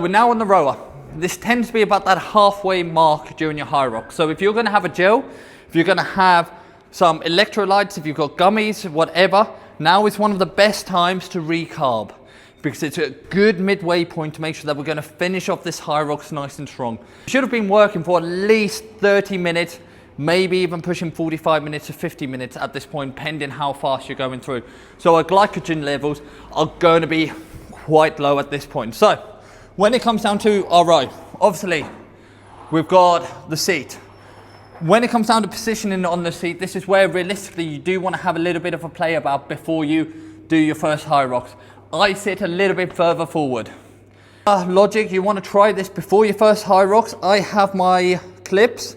We're now on the rower. This tends to be about that halfway mark during your Hyrox. So if you're going to have a gel, if you're going to have some electrolytes, if you've got gummies, whatever, now is one of the best times to recarb, because it's a good midway point to make sure that we're going to finish off this Hyrox nice and strong. You should have been working for at least 30 minutes, maybe even pushing 45 minutes to 50 minutes at this point, pending how fast you're going through. So our glycogen levels are going to be quite low at this point. So when it comes down to our row, obviously we've got the seat. When it comes down to positioning on the seat, this is where realistically you do want to have a little bit of a play about before you do your first Hyrox. I sit a little bit further forward. Logic, you want to try this before your first Hyrox. I have my clips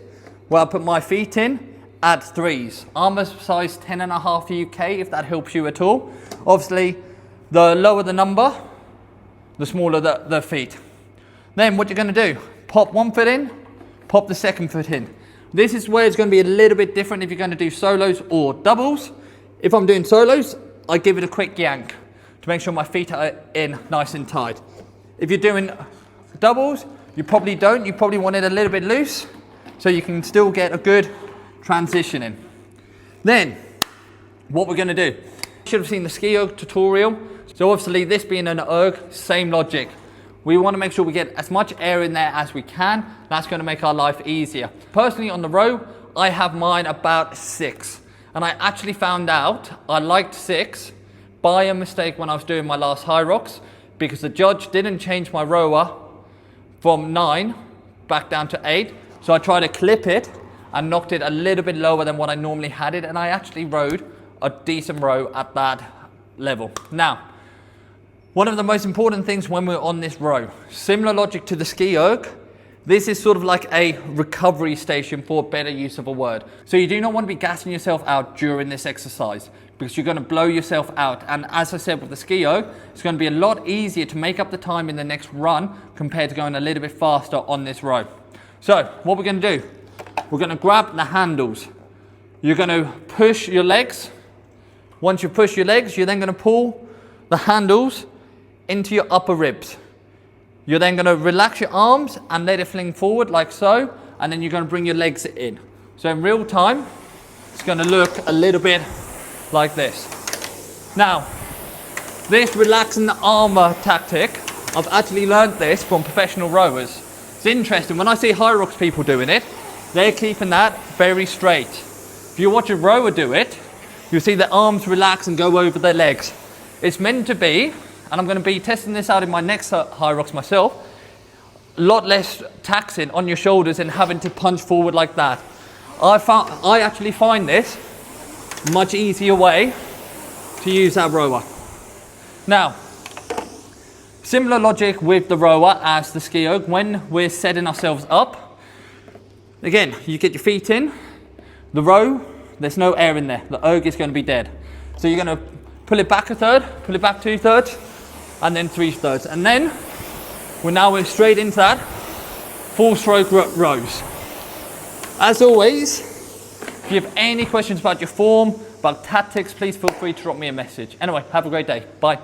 where I put my feet in at 3s. Armour size 10.5 UK, if that helps you at all. Obviously, the lower the number, the smaller the feet. Then what you're going to do, pop one foot in, pop the second foot in. This is where it's going to be a little bit different if you're going to do solos or doubles. If I'm doing solos, I give it a quick yank to make sure my feet are in nice and tight. If you're doing doubles, you probably don't. You probably want it a little bit loose so you can still get a good transition in. Then, what we're going to do, you should have seen the ski erg tutorial. So obviously this being an erg, same logic. We want to make sure we get as much air in there as we can. That's going to make our life easier. Personally on the row, I have mine about 6. And I actually found out I liked 6 by a mistake when I was doing my last Hyrox, because the judge didn't change my rower from 9 back down to 8. So I tried to clip it and knocked it a little bit lower than what I normally had it, and I actually rode a decent row at that level. Now, one of the most important things when we're on this row, similar logic to the ski erg, this is sort of like a recovery station, for better use of a word. So you do not want to be gassing yourself out during this exercise, because you're going to blow yourself out. And as I said with the ski erg, it's going to be a lot easier to make up the time in the next run compared to going a little bit faster on this row. So what we're going to do, we're going to grab the handles. You're going to push your legs. Once you push your legs, you're then going to pull the handles into your upper ribs. You're then going to relax your arms and let it fling forward like so, and then you're going to bring your legs in. So in real time, it's going to look a little bit like this. Now, this relaxing the armor tactic, I've actually learned this from professional rowers. It's interesting, when I see Hyrox people doing it, they're keeping that very straight. If you watch a rower do it, you'll see their arms relax and go over their legs. It's meant to be, and I'm going to be testing this out in my next Hyrox myself, a lot less taxing on your shoulders and having to punch forward like that. I actually find this much easier way to use that rower. Now, similar logic with the rower as the ski erg. When we're setting ourselves up, again, you get your feet in. The row, there's no air in there. The erg is going to be dead. So you're going to pull it back a third, pull it back 2/3, and then 3/3. And then we're straight into that full stroke rows. As always, if you have any questions about your form, about tactics, please feel free to drop me a message. Anyway, have a great day. Bye.